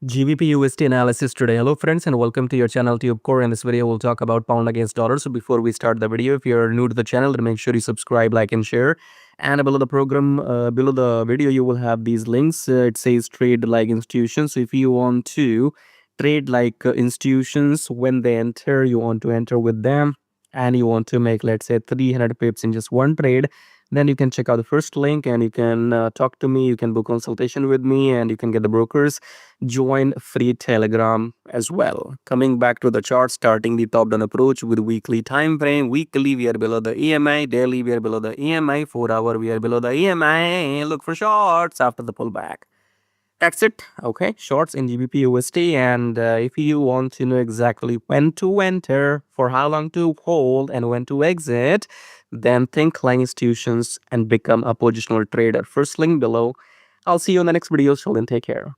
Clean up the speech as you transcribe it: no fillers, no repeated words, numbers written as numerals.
GBPUSD analysis today. Hello friends and welcome to your channel TubeCore. In this video we'll talk about pound against dollar. So before we start the video, if you're new to the channel, then make sure you subscribe, like and share. And below the video you will have these links. It says trade like institutions. So if you want to trade like institutions, when they enter, you want to enter with them and you want to make, let's say, 300 pips in just one trade, then you can check out the first link and you can talk to me. You can book consultation with me and you can get the brokers. Join free Telegram as well. Coming back to the chart, starting the top down approach with weekly time frame. Weekly we are below the EMI. Daily we are below the EMI. 4 hour we are below the EMI. Look for shorts after the pullback. That's it. Okay, shorts in GBPUSD. And if you want to know exactly when to enter, for how long to hold, and when to exit, then think like institutions and become a positional trader. First link below. I'll see you in the next video. So then take care.